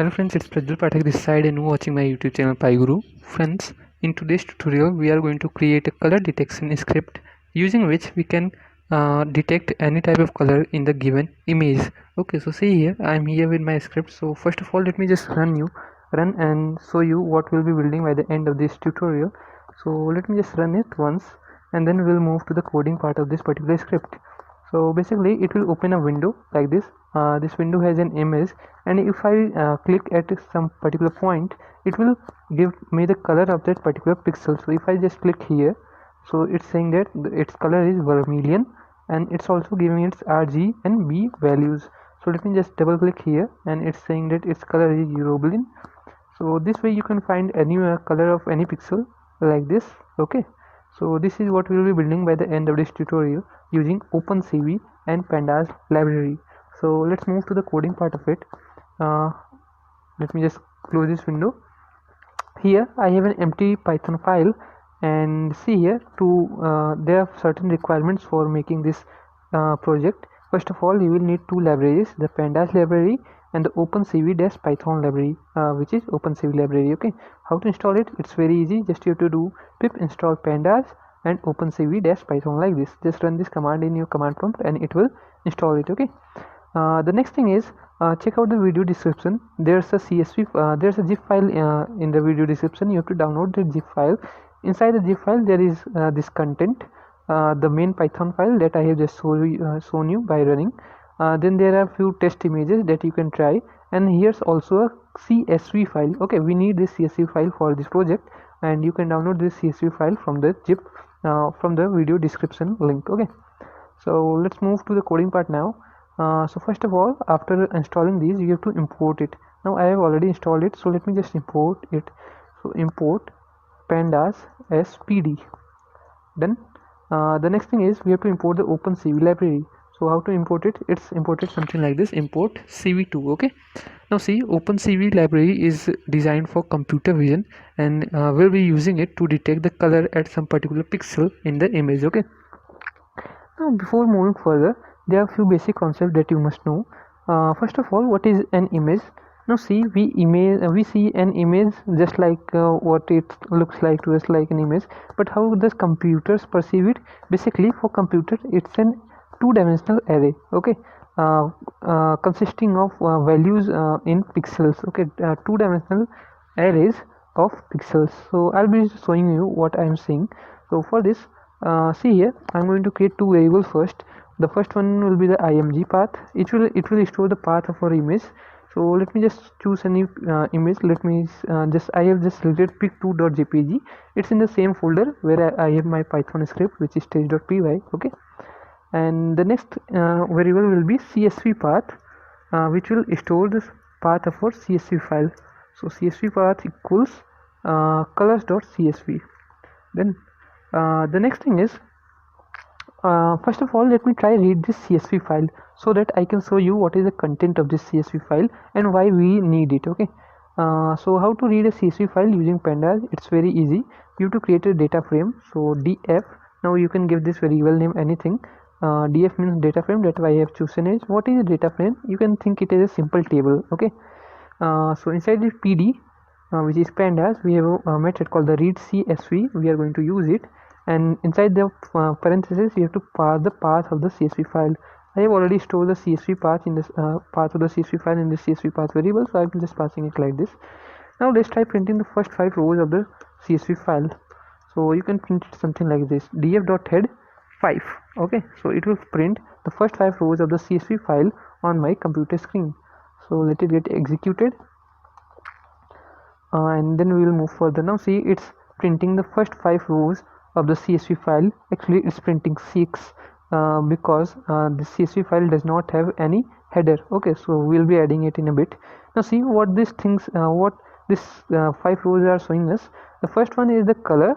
Hello friends, it's Prajwal Pathak this side and you're watching my YouTube channel PyGuru. Friends, in today's tutorial we are going to create a color detection script using which we can detect any type of color in the given image. Okay, so see here, I'm here with my script. So first of all, let me just run and show you what we'll be building by the end of this tutorial. So let me just run it once and then we'll move to the coding part of this particular script. So basically it will open a window like this. This window has an image, and if I click at some particular point, it will give me the color of that particular pixel. So if I just click here, so it's saying that its color is vermilion, and it's also giving its RG and B values. So let me just double click here, and it's saying that its color is Euroblin. So this way you can find any color of any pixel like this. Okay, so this is what we will be building by the end of this tutorial using OpenCV and pandas library. So let's move to the coding part of it. Let me just close this window. Here I have an empty Python file, and see here there are certain requirements for making this project. First of all, you will need two libraries, the pandas library and the OpenCV-Python library, which is OpenCV library. Okay, how to install it? It's very easy. Just you have to do pip install pandas and OpenCV-Python like this. Just run this command in your command prompt and it will install it. Okay. The next thing is check out the video description. There's a CSV, there's a zip file in the video description. You have to download the zip file. Inside the zip file there is this content, the main Python file that I have just shown you by running. Then there are few test images that you can try, and here's also a CSV file. Okay, we need this CSV file for this project, and you can download this CSV file from the zip from the video description link. Okay, so let's move to the coding part now. So first of all, after installing these, you have to import it. Now I have already installed it, so let me just import it. So import pandas as pd. Then the next thing is we have to import the OpenCV library. So how to import it? It's imported something like this: import cv2. Okay, now see, OpenCV library is designed for computer vision, and we'll be using it to detect the color at some particular pixel in the image. Okay, now before moving further, there are few basic concepts that you must know. First of all, what is an image? Now see, we see an image just like what it looks like to us, like an image. But how does computers perceive it? Basically, for computer, it's an two-dimensional array. Okay, consisting of values in pixels. Okay, two-dimensional arrays of pixels. So I'll be showing you what I'm saying. So for this, see here, I'm going to create two variables first. The first one will be the img path. It will store the path of our image. So let me just choose any image. Let me I have just selected pic2.jpg. It's in the same folder where I have my Python script, which is stage.py. Okay, and the next variable will be csv path, which will store this path of our csv file. So csv path equals colors.csv. Then the next thing is, first of all, let me try read this CSV file so that I can show you what is the content of this CSV file and why we need it. Okay, so how to read a CSV file using pandas? It's very easy. You have to create a data frame. So df, now you can give this variable name anything. Df means data frame. That I have chosen is, what is a data frame? You can think it as a simple table. Okay, so inside this pd, which is pandas, we have a method called the read CSV. We are going to use it, and inside the parentheses you have to pass the path of the CSV file. I have already stored the CSV path in this path of the CSV file in the CSV path variable, so I'm just passing it like this. Now let's try printing the first 5 rows of the CSV file. So you can print it something like this: df.head 5. Okay, so it will print the first 5 rows of the CSV file on my computer screen. So let it get executed, and then we will move further. Now see, it's printing the first 5 rows of the CSV file. Actually it's printing 6 because the CSV file does not have any header. Okay, so we'll be adding it in a bit. Now see what these things, what this 5 rows are showing us. The first one is the color,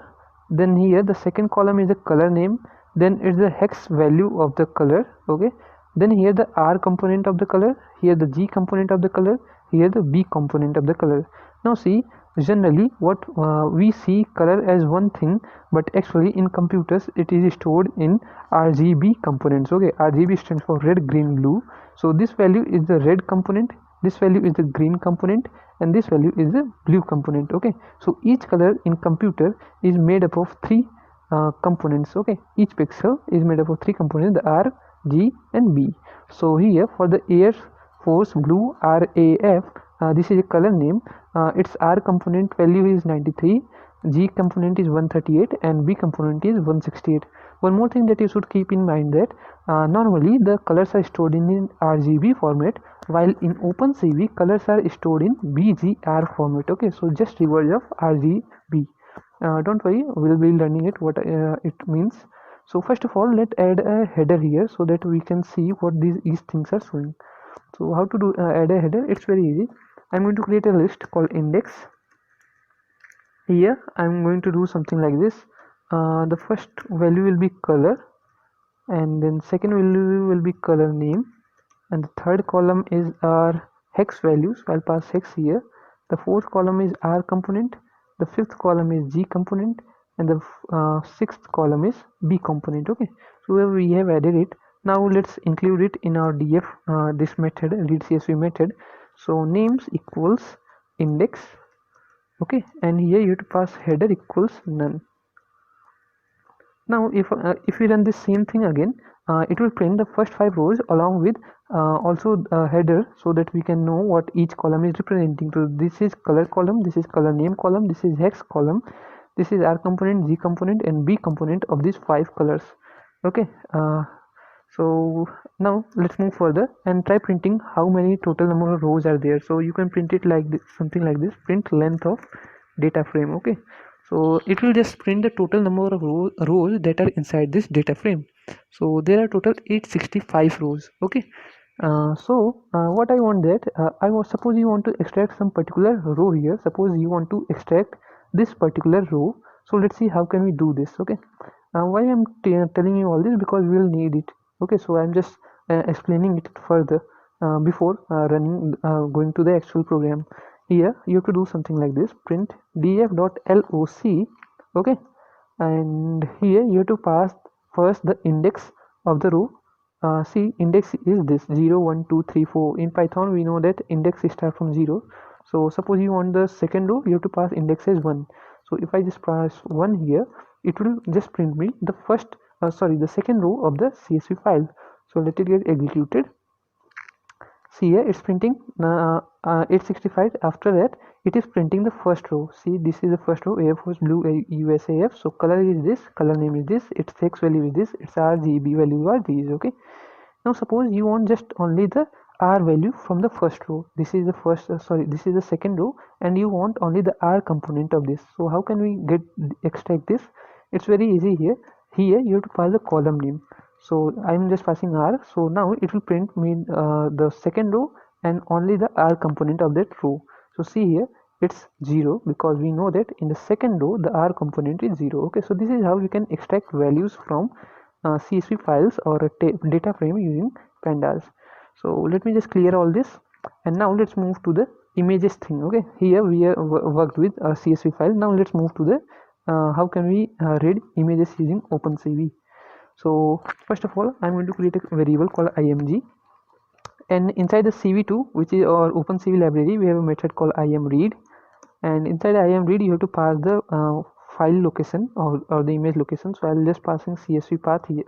then here the second column is the color name, then it's the hex value of the color. Okay, then here the R component of the color, here the G component of the color, here the B component of the color. Now see, generally what we see color as one thing, but actually in computers it is stored in RGB components. Okay, RGB stands for red, green, blue. So this value is the red component, this value is the green component, and this value is the blue component. Okay, so each color in computer is made up of three components. Okay, each pixel is made up of three components, the R, G and B. So here for the Air Force Blue RAF, this is a color name. Its R component value is 93, G component is 138 and B component is 168. One more thing that you should keep in mind that normally the colors are stored in RGB format, while in OpenCV colors are stored in BGR format. Okay, so just reverse of RGB. Don't worry, we'll be learning it what it means. So first of all, let's add a header here so that we can see what these things are showing. So how to do add a header? It's very easy. I'm going to create a list called index. Here I'm going to do something like this. The first value will be color, and then second value will be color name, and the third column is our hex values. I'll pass hex here. The fourth column is R component, the fifth column is G component, and the sixth column is B component. Okay, so we have added it. Now let's include it in our df this method, read CSV method. So names equals index. Okay, and here you have to pass header equals none. Now if we run the same thing again, it will print the first 5 rows along with also header, so that we can know what each column is representing. So this is color column, this is color name column, this is hex column, this is R component, G component and B component of these 5 colors. Okay, so now let's move further and try printing how many total number of rows are there. So you can print it like this, something like this, print length of data frame. Okay, so it will just print the total number of rows that are inside this data frame. So there are total 865 rows. Okay, what I want that I was suppose you want to extract some particular row here. Suppose you want to extract this particular row. So let's see how can we do this. Okay, why I'm telling you all this, because we will need it. Okay, so I'm just explaining it further before going to the actual program. Here you have to do something like this, print df.loc. okay, and here you have to pass first the index of the row. See, index is this 0 1 2 3 4. In Python we know that index starts from 0. So suppose you want the second row, you have to pass index as 1. So if I just press 1 here, it will just print me the the second row of the CSV file. So let it get executed. See here it's printing 865. After that it is printing the first row. See, this is the first row, Air Force Blue USAF. So color is this, color name is this, its text value is this, its RGB value are these. Okay, now suppose you want just only the R value from the first row. This is the first this is the second row, and you want only the R component of this. So how can we extract this? It's very easy. Here you have to pass the column name. So I'm just passing R. So now it will print me the second row and only the R component of that row. So see here it's 0, because we know that in the second row the R component is 0. Okay, so this is how we can extract values from CSV files or a data frame using pandas. So let me just clear all this, and now let's move to the images thing. Okay, here we have worked with a CSV file. Now let's move to the how can we read images using OpenCV. So first of all, I'm going to create a variable called img, and inside the CV2, which is our OpenCV library, we have a method called imread, and inside imread you have to pass the file location or the image location. So I'll just passing CSV path here,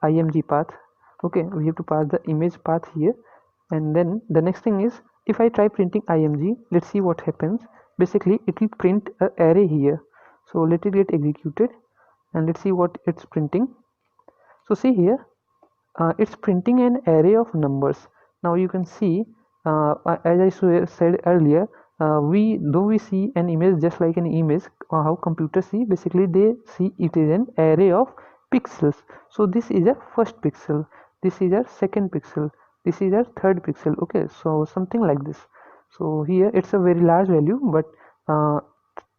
img path. Okay, we have to pass the image path here, and then the next thing is, if I try printing img, let's see what happens. Basically it will print an array here. So let it get executed and let's see what it's printing. So see here, it's printing an array of numbers. Now you can see, as I said earlier, though we see an image just like an image, how computers see, basically they see it is an array of pixels. So this is a first pixel, this is a second pixel, this is a third pixel. Okay, so something like this. So here it's a very large value, but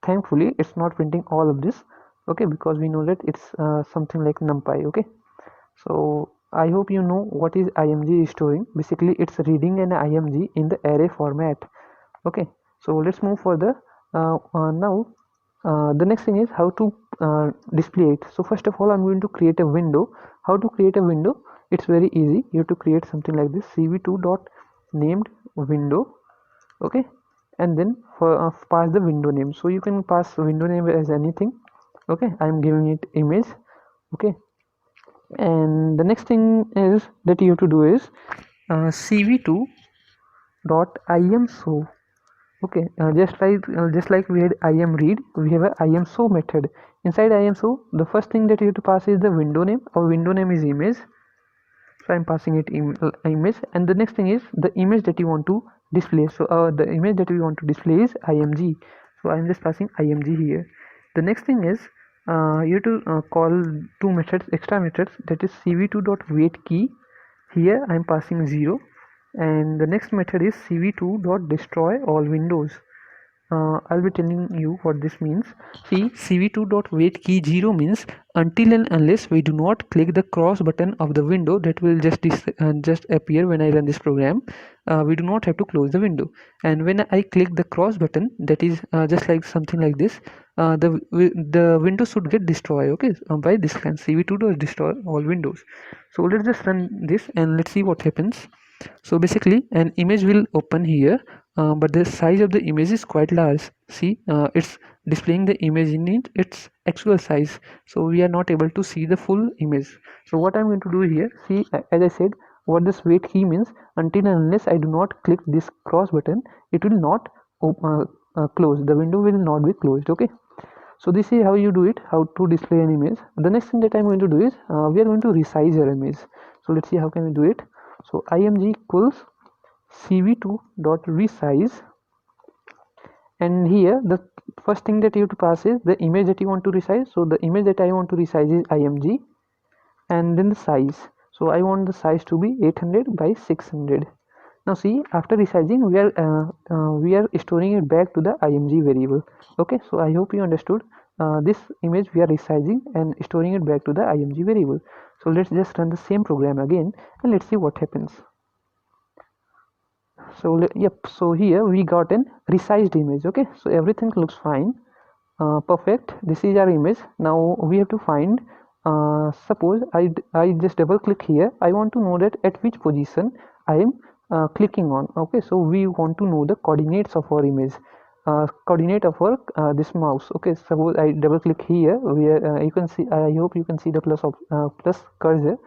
thankfully it's not printing all of this. Okay, because we know that it's something like numpy. Okay, so I hope you know what is img storing. Basically it's reading an img in the array format. Okay, so let's move further. Now the next thing is how to display it. So first of all, I'm going to create a window. How to create a window? It's very easy. You have to create something like this, cv2 named window, okay, and then for pass the window name. So you can pass window name as anything, okay. I'm giving it image, okay. And the next thing is that you have to do is cv2 dot imshow, okay. Just like we had imread, we have a imshow method. Inside imshow, the first thing that you have to pass is the window name. Our window name is image, so I'm passing it image. And the next thing is the image that you want to display. So the image that we want to display is img, so I'm just passing img here. The next thing is you have to call two methods, extra methods, that is cv2.waitKey. Here I'm passing 0, and the next method is cv2.destroy all windows. I'll be telling you what this means. See, cv2.waitKey 0 means until and unless we do not click the cross button of the window that will just appear when I run this program, we do not have to close the window. And when I click the cross button, that is just like something like this, the window should get destroyed, okay, by this command cv2.destroy all windows. So let's just run this and let's see what happens. So basically an image will open here, but the size of the image is quite large. See, it's displaying the image in its actual size, so we are not able to see the full image. So what I'm going to do here, see, as I said, what this wait key means, until and unless I do not click this cross button, it will not close, the window will not be closed, okay. So this is how you do it, how to display an image. The next thing that I'm going to do is we are going to resize your image. So let's see how can we do it. So img equals cv2.resize, and here the first thing that you have to pass is the image that you want to resize. So the image that I want to resize is img, and then the size. So I want the size to be 800 by 600. Now see, after resizing, we are storing it back to the img variable, okay. So I hope you understood. This image we are resizing and storing it back to the img variable. So let's just run the same program again and let's see what happens. So yep, so here we got an resized image, okay. So everything looks fine, perfect. This is our image. Now we have to find, suppose I just double click here. I want to know that at which position I am clicking on, okay. So we want to know the coordinates of our image, coordinate of our this mouse, okay. Suppose I double click here, where you can see, I hope you can see the plus cursor.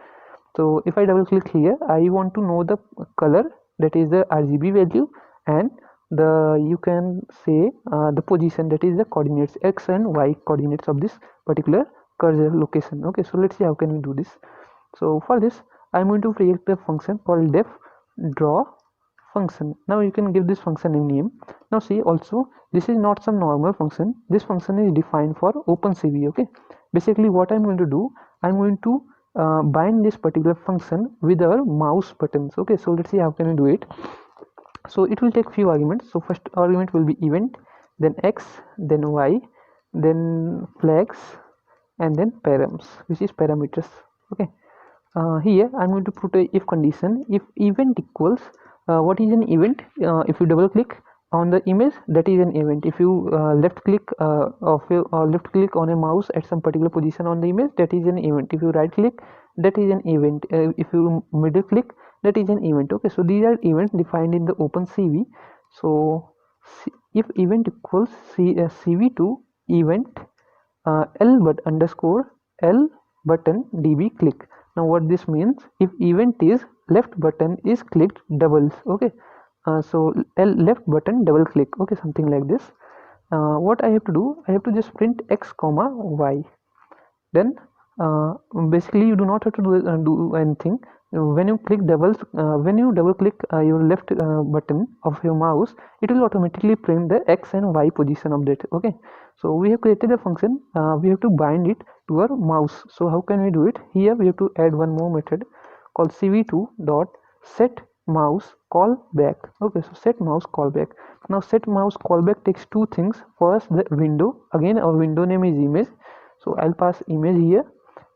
So if I double click here, I want to know the color, that is the RGB value, and you can say the position, that is the coordinates, x and y coordinates of this particular cursor location, okay. So let's see how can we do this. So for this I'm going to create a function called def draw function. Now you can give this function a name. Now see, also this is not some normal function, this function is defined for OpenCV, okay. Basically what I'm going to do, I'm going to bind this particular function with our mouse buttons, okay. So let's see how can we do it. So it will take few arguments. So first argument will be event, then x, then y, then flags, and then params, which is parameters, okay. Here I'm going to put a if condition. If event equals, what is an event? If you double click on the image, that is an event. If you left click left click on a mouse at some particular position on the image, that is an event. If you right click, that is an event. If you middle click, that is an event, okay. So these are events defined in the OpenCV. So if event equals cv2 event l but underscore l button db click. Now what this means, if event is left button is clicked doubles, okay. So left button double click, okay, something like this. What I have to do, I have to just print x comma y. Then basically you do not have to do anything. When you click when you double click your left button of your mouse, it will automatically print the x and y position of that, okay. So we have created a function, we have to bind it to our mouse. So how can we do it? Here we have to add one more method called cv2 dot set mouse callback, okay. So set mouse callback. Now set mouse callback takes two things. First, the window, again our window name is image, so I'll pass image here,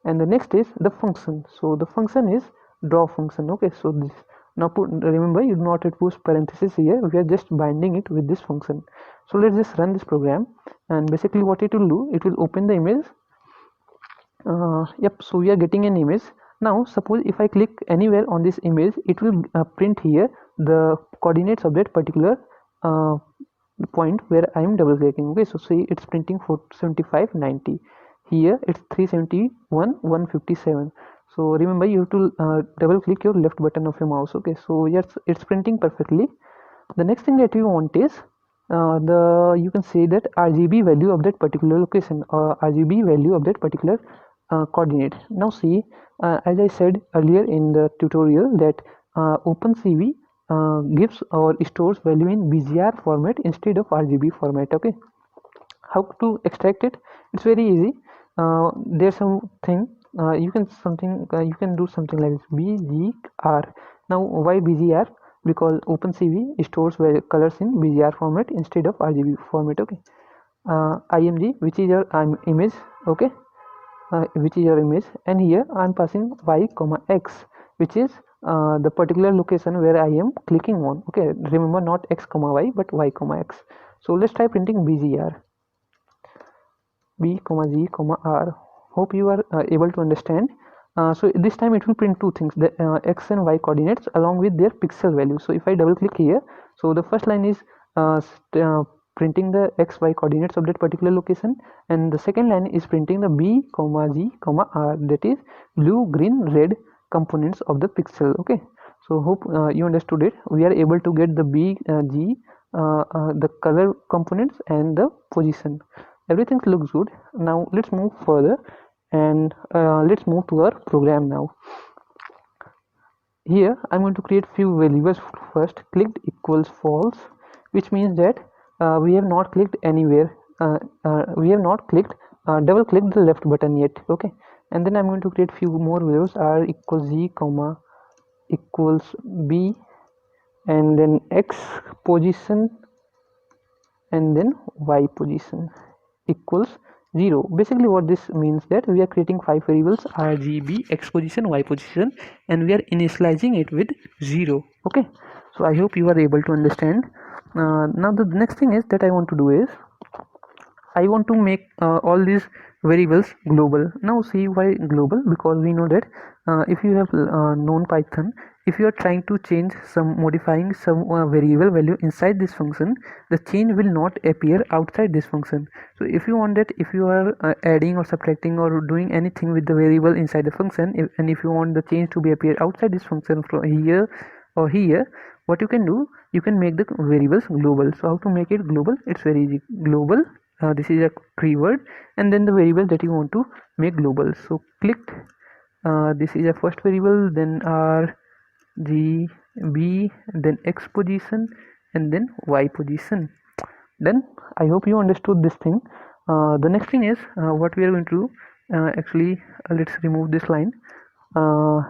and the next is the function. So the function is draw function, okay. So this, now remember, you do not have to put parenthesis here, we are just binding it with this function. So let's just run this program, and basically what it will do, it will open the image. Yep, so we are getting an image. Now suppose if I click anywhere on this image, it will print here the coordinates of that particular point where I am double clicking. Okay, so see, it's printing 475 90. Here it's 371 157. So remember, you have to double click your left button of your mouse. Okay, so yes, it's printing perfectly. The next thing that we want is you can say that RGB value of that particular location, or RGB value of that particular coordinate. Now see, as I said earlier in the tutorial, that OpenCV gives or stores value in BGR format instead of RGB format. Okay, how to extract it? It's very easy. There's something you can do something like this, BGR. Now why BGR? Because OpenCV stores colors in BGR format instead of RGB format. Okay, IMG, which is your image. Okay, which is your image, and here I'm passing y comma x, which is the particular location where I am clicking on. Okay, remember, not x comma y but y comma x. So let's try printing BGR, B comma G comma R. Hope you are able to understand. So this time it will print two things, the x and y coordinates along with their pixel value. So if I double click here, so the first line is printing the x y coordinates of that particular location, and the second line is printing the B comma G comma R, that is blue, green, red components of the pixel. Okay, so hope you understood it. We are able to get the B, G, the color components and the position. Everything looks good. Now let's move further, and let's move to our program now. Here I'm going to create few variables. First, clicked equals false, which means that we have not clicked anywhere. We have not clicked double clicked the left button yet. Okay, and then I'm going to create few more variables. R equals Z comma equals B, and then X position, and then Y position equals 0. Basically what this means, that we are creating 5 variables, RGB, X position, Y position, and we are initializing it with 0. Okay, so I hope you are able to understand. Now the next thing is that I want to do is I want to make all these variables global. Now see, why global? Because we know that if you have known Python, if you are trying to change modifying some variable value inside this function, the change will not appear outside this function. So if you want that, if you are adding or subtracting or doing anything with the variable inside the function, and if you want the change to be appear outside this function from here or here, what you can do, you can make the variables global. So how to make it global? It's very easy. Global, this is a keyword, and then the variable that you want to make global. So clicked, this is a first variable, then R, G, B, then X position, and then Y position. Then I hope you understood this thing. The next thing is what we are going to do. Actually, let's remove this line.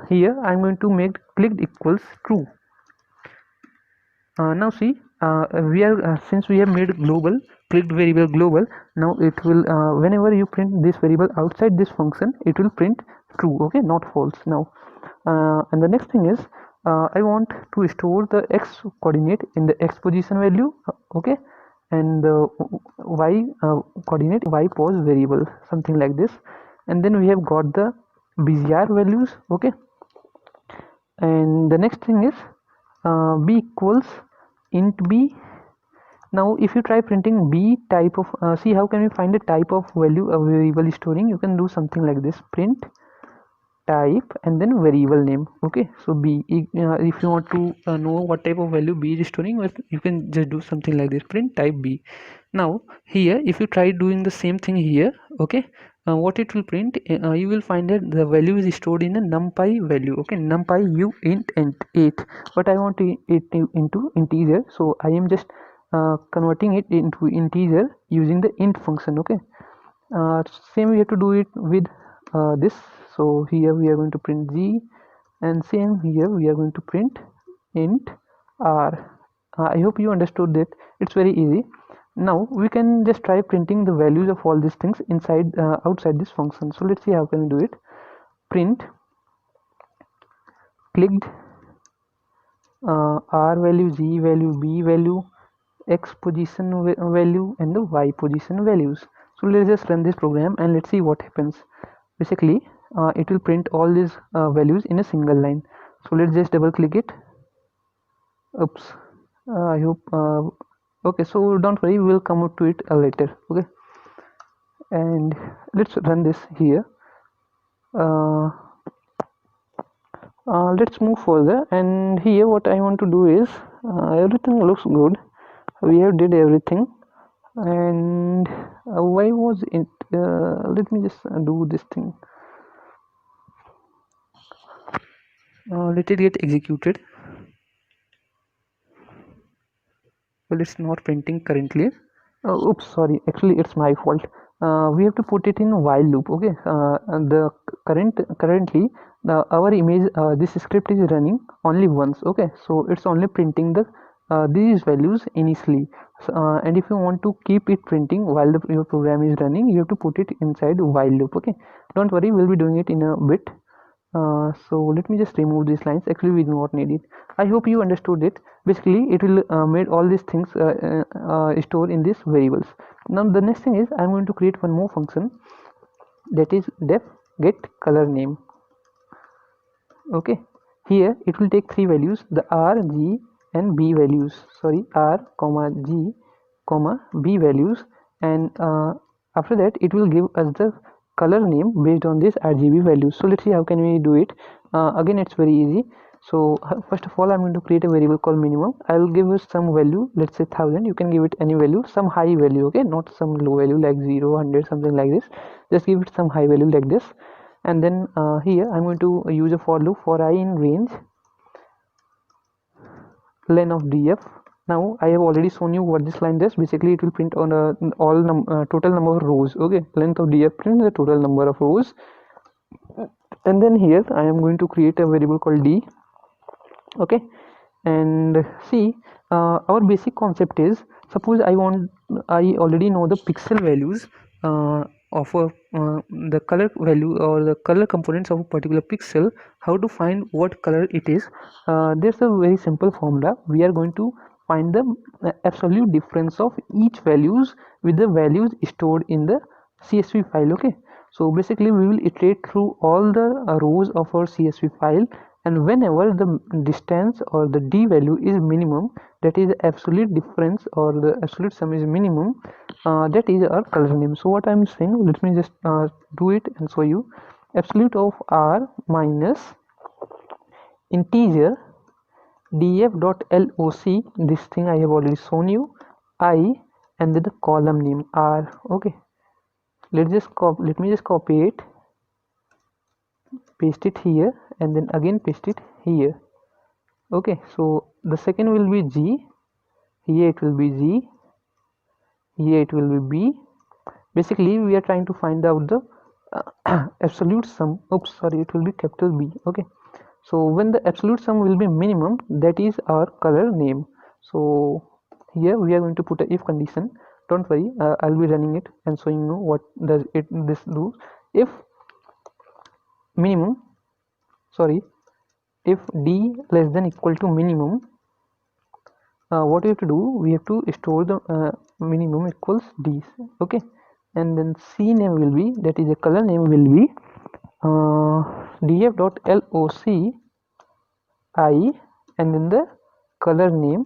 Here I'm going to make clicked equals true. Now see, we are since we have made global clicked variable global, now it will whenever you print this variable outside this function, it will print true. Okay, not false. Now and the next thing is I want to store the x coordinate in the x position value. Okay, and the y coordinate y pos variable, something like this. And then we have got the BGR values. Okay, and the next thing is b equals int b. Now if you try printing b type of see, how can we find the type of value a variable is storing? You can do something like this, print type and then variable name. Okay, so b, if you want to know what type of value b is storing, you can just do something like this, print type b. Now here if you try doing the same thing here, okay, what it will print, you will find that the value is stored in a numpy value. Okay, numpy u int 8, but I want it into integer, so I am just converting it into integer using the int function. Okay, same we have to do it with this. So here we are going to print z, and same here we are going to print int r. I hope you understood that. It's very easy. Now we can just try printing the values of all these things inside outside this function. So let's see how can we do it. Print clicked r value, z value, b value, x position value, and the y position values. So let's just run this program and let's see what happens. Basically it will print all these values in a single line. So let's just double click it. Oops. I hope okay, so don't worry, we will come to it later. Okay, and let's run this here. uh, let's move further, and here what I want to do is everything looks good. We have did everything, and why was it let me just do this thing. Let it get executed. Well, it's not printing currently. Oops, sorry, actually it's my fault. We have to put it in while loop. Okay, and the currently our image, this script is running only once. Okay, so it's only printing the these values initially. So, and if you want to keep it printing while your program is running, you have to put it inside while loop. Okay, don't worry, we'll be doing it in a bit. So let me just remove these lines. Actually, we do not need it. I hope you understood it. Basically, it will made all these things store in these variables. Now the next thing is I'm going to create one more function, that is def get color name. Okay, here it will take three values, the r, g and b values. Sorry, r comma g comma b values, and after that it will give us the color name based on this RGB values. So let's see how can we do it. Again, it's very easy. So first of all, I'm going to create a variable called minimum. I'll give it some value, let's say 1000. You can give it any value, some high value. Okay, not some low value like 0, 100, something like this. Just give it some high value like this. And then here I'm going to use a for loop for I in range len of df. Now I have already shown you what this line does. Basically it will print on total number of rows. Okay, length of df print the total number of rows. And then here I am going to create a variable called d. Okay, and see, our basic concept is, suppose I already know the pixel values of the color value or the color components of a particular pixel. How to find what color it is? There's a very simple formula. We are going to find the absolute difference of each values with the values stored in the CSV file. Okay, so basically we will iterate through all the rows of our CSV file, and whenever the distance or the d value is minimum, that is the absolute difference or the absolute sum is minimum, that is our color name. So what I'm saying, let me just do it and show you. Absolute of r minus integer df.loc, this thing I have already shown you, I, and then the column name r. Okay, let me just copy it, paste it here, and then again paste it here. Okay, so the second will be g, here it will be g, here it will be b. Basically we are trying to find out the absolute sum. Oops, sorry, it will be capital B. Okay, so when the absolute sum will be minimum, that is our color name. So here we are going to put a if condition. Don't worry, I'll be running it and showing you what does this do. If minimum, sorry, if d less than equal to minimum, what we have to do, we have to store the minimum equals d. Okay, and then c name will be, that is the color name will be df.loc I, and then the color name.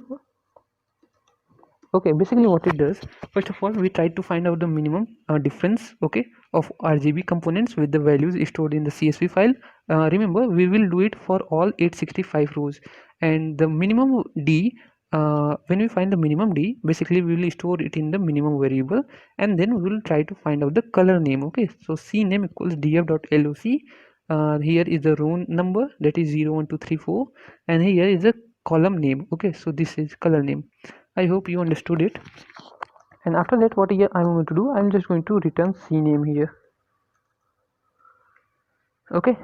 Okay, basically what it does, first of all we try to find out the minimum difference, okay, of RGB components with the values stored in the CSV file. Remember, we will do it for all 865 rows, and the minimum d, when we find the minimum d, basically we will store it in the minimum variable, and then we will try to find out the color name. Okay, so c name equals df.loc. Here is the row number, that is 0 1 2 3 4, and here is the column name. Okay, so this is color name. I hope you understood it. And after that, what I'm going to do, I'm just going to return CNAME here. Okay,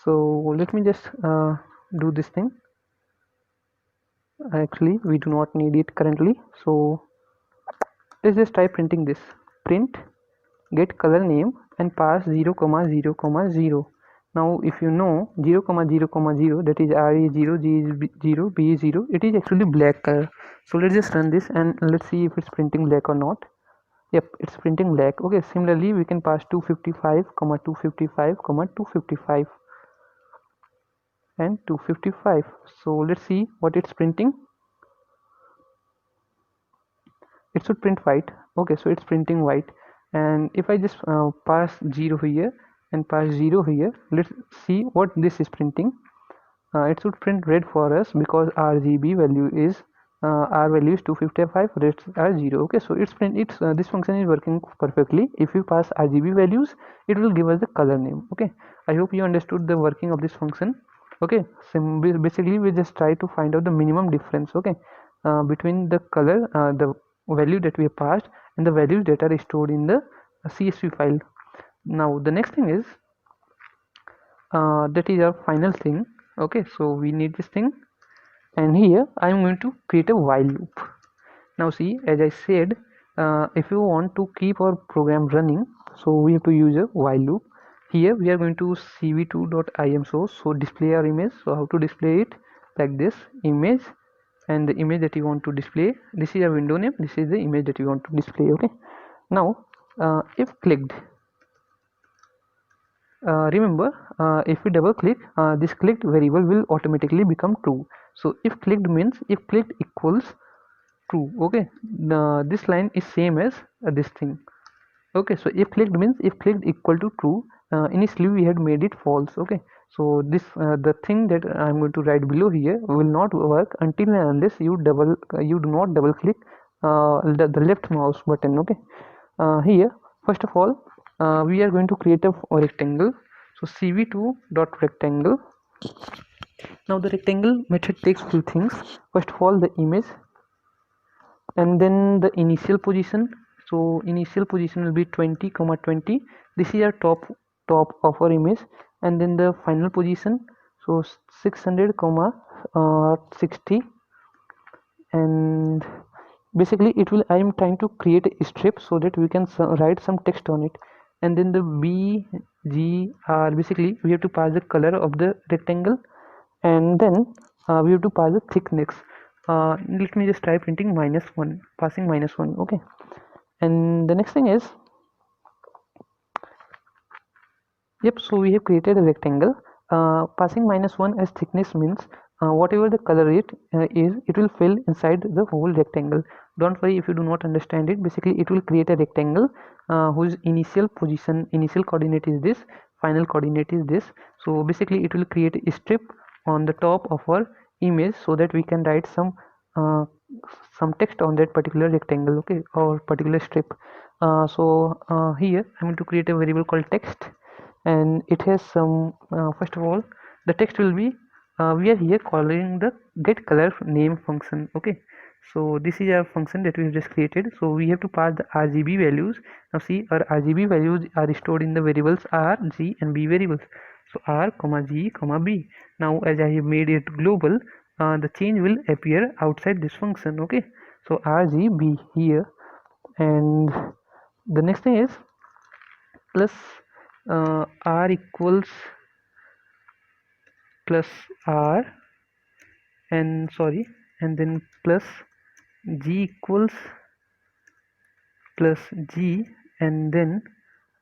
so let me just do this thing. Actually, we do not need it currently, so let's just try printing this. Print get color name and pass 0 comma 0 comma 0. Now if you know 0 comma 0 comma 0, that is R is 0, G is 0, B is 0, it is actually black color. So let's just run this and let's see if it's printing black or not. Yep, it's printing black. Okay, similarly we can pass 255 comma 255 comma 255 and 255. So let's see what it's printing. it should print white. Okay, so it's printing white. And if I just pass 0 here and pass 0 here, let's see what this is printing. It should print red for us because RGB value is R value is 255, reds are 0. Okay, so this function is working perfectly. If you pass RGB values, it will give us the color name. Okay, I hope you understood the working of this function. Okay, so basically we just try to find out the minimum difference, okay, between the color, the value that we have passed, and the values that are stored in the CSV file. Now the next thing is that is our final thing. Okay, so we need this thing, and here I am going to create a while loop. Now see, as I said, if you want to keep our program running, so we have to use a while loop. Here we are going to cv2.im source, so display our image. So how to display it? Like this, image, and the image that you want to display, this is a window name, this is the image that you want to display. Okay, now if clicked, remember, if we double click, this clicked variable will automatically become true. So if clicked means if clicked equals true. Okay, this line is same as this thing. Okay, so if clicked means if clicked equal to true. Initially we had made it false. Okay, so this the thing that I'm going to write below here will not work until and unless you do not double click the left mouse button. Okay, here first of all we are going to create a rectangle. So cv2 dot rectangle. Now the rectangle method takes few things. First of all, the image, and then the initial position. So initial position will be 20, 20. This is our top of our image, and then the final position, so 600, 60, and basically it will, I am trying to create a strip so that we can write some text on it. And then the B, G, R, basically we have to pass the color of the rectangle, and then we have to pass the thickness. Let me just try printing -1, passing -1. Okay, and the next thing is, yep, so we have created a rectangle. Passing -1 as thickness means whatever the color is, it will fill inside the whole rectangle. Don't worry if you do not understand it. Basically it will create a rectangle whose initial coordinate is this, final coordinate is this. So basically it will create a strip on the top of our image so that we can write uh, some text on that particular rectangle, okay, or particular strip. Here I'm going to create a variable called text, and it has some first of all, the text will be we are here calling the get color name function. Okay, so this is our function that we have just created. So we have to pass the RGB values. Now see, our RGB values are stored in the variables R, G, and B variables. So R, G, B. Now as I have made it global, the change will appear outside this function. Okay, so RGB here, and the next thing is plus R equals plus R, and sorry, and then plus G equals plus G, and then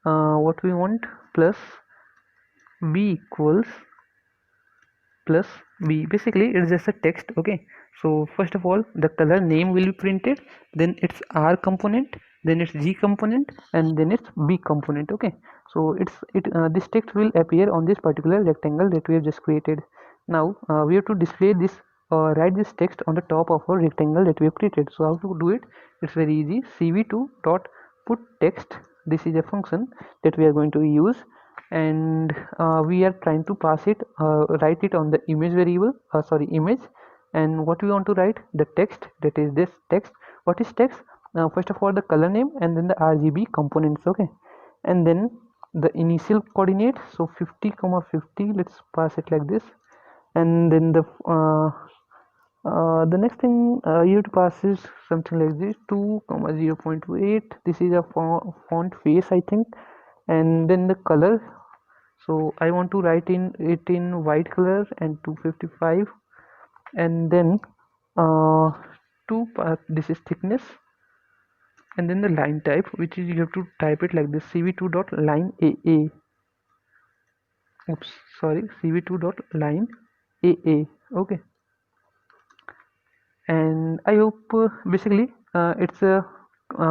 what we want, plus B equals plus B. Basically it's just a text. Okay, so first of all the color name will be printed, then its R component, then its G component, and then its B component. Okay, so this text will appear on this particular rectangle that we have just created. Now we have to display this, write this text on the top of our rectangle that we have created. So how to do it? It's very easy. cv2 dot put text, this is a function that we are going to use, and we are trying to pass it, write it on the image variable, image. And what we want to write, the text, that is this text. What is text? First of all the color name, and then the RGB components. Okay, and then the initial coordinate, so 50, 50, let's pass it like this. And then the next thing you have to pass is something like this, 2, 0.28. This is a font face, I think. And then the color, so I want to write it in white color and 255. And then this is thickness, and then the line type, which is you have to type it like this, cv2 dot line AA. Oops, sorry, cv2 dot line AA. Okay, and I hope basically it's a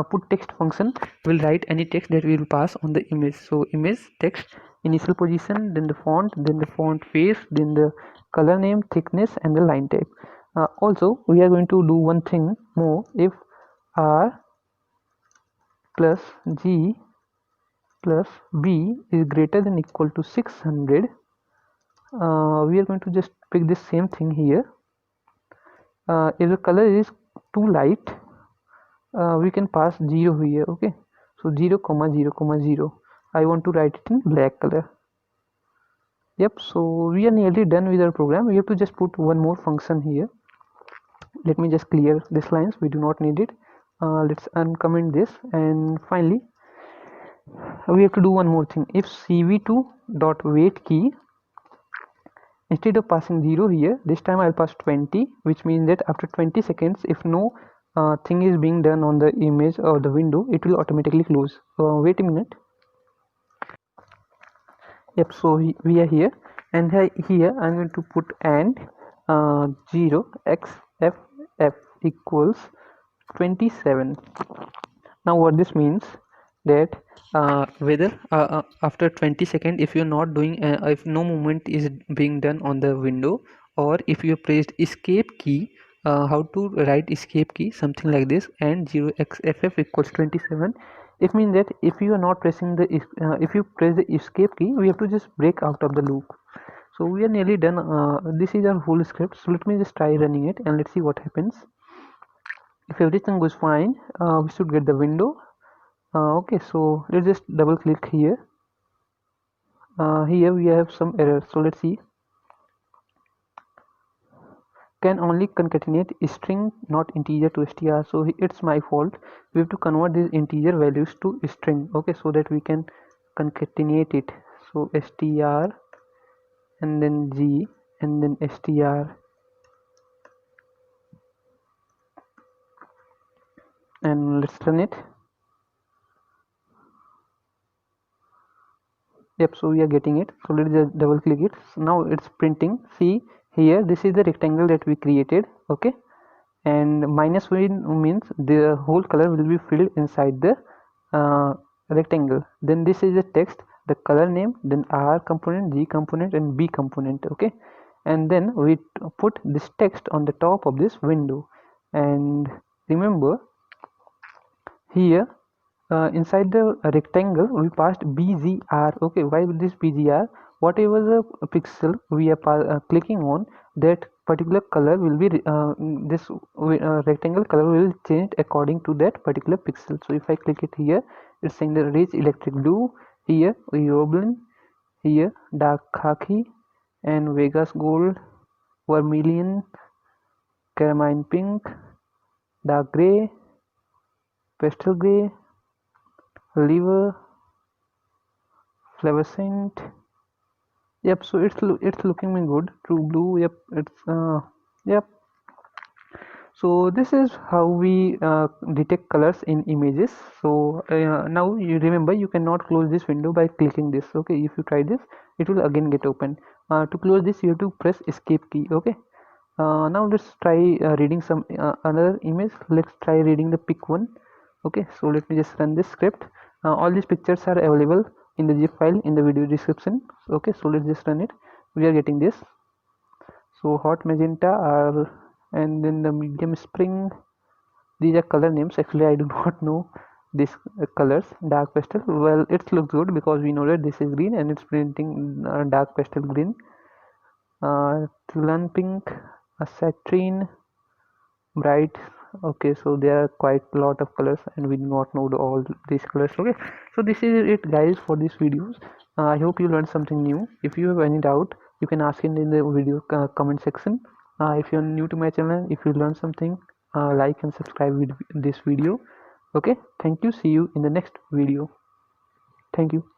put text function will write any text that we will pass on the image. So image text, initial position, then the font face, then the color name, thickness, and the line type. Also we are going to do one thing more. If R plus G plus B is greater than equal to 600, we are going to just pick this same thing here. If the color is too light, we can pass 0 here. Okay, so 0 comma 0 comma 0. I want to write it in black color. Yep, so we are nearly done with our program. We have to just put one more function here. Let me just clear this lines, we do not need it. Let's uncomment this, and finally we have to do one more thing. If cv2 dot wait key, instead of passing 0 here, this time I'll pass 20, which means that after 20 seconds, if no thing is being done on the image or the window, it will automatically close. Wait a minute. Yep, so we are here, and here I'm going to put and 0xff equals 27. Now what this means, that whether after 20 seconds, if you're not doing if no movement is being done on the window, or if you pressed escape key, how to write escape key, something like this, and 0xff equals 27. It means that if you are not pressing the if you press the escape key, we have to just break out of the loop. So we are nearly done. This is our whole script, so let me just try running it and let's see what happens. If everything goes fine, we should get the window. Okay, so let's just double click here. Here we have some errors, so let's see. Can only concatenate string, not integer, to str. So it's my fault. We have to convert these integer values to string. Okay, so that we can concatenate it. So str and then g and then str, and let's run it. Yep, so we are getting it. So let's just double click it. So now it's printing. See here, this is the rectangle that we created. Okay, and minus means the whole color will be filled inside the rectangle. Then this is the text, the color name, then R component, G component, and B component. Okay, and then we put this text on the top of this window. And remember, here inside the rectangle we passed bgr. Okay, why with this bgr? Whatever the pixel we are clicking on, that particular color will be this rectangle color will change according to that particular pixel. So if I click it here, it's saying the rich electric blue, here Euroblin, here dark khaki, and Vegas gold, vermilion, carmine pink, dark gray, pastel gray, liver, fluorescent. Yep, so it's looking me good. True blue. Yep, it's yep. So this is how we detect colors in images. So now you remember, you cannot close this window by clicking this. Okay, if you try this, it will again get open. To close this, you have to press escape key. Okay, now let's try reading some another image. Let's try reading the pic one. Okay, so let me just run this script. All these pictures are available in the zip file in the video description. Okay, so let's just run it. We are getting this. So hot magenta are, and then the medium spring, these are color names. Actually I do not know these colors. Dark pastel, well, it looks good because we know that this is green and it's printing dark pastel green. Tulan pink, a citrine, bright. Okay, so there are quite a lot of colors and we do not know all these colors. Okay, so this is it guys for these videos. I hope you learned something new. If you have any doubt, you can ask it in the video comment section. If you're new to my channel, if you learned something, like and subscribe with this video. Okay, thank you. See you in the next video. Thank you.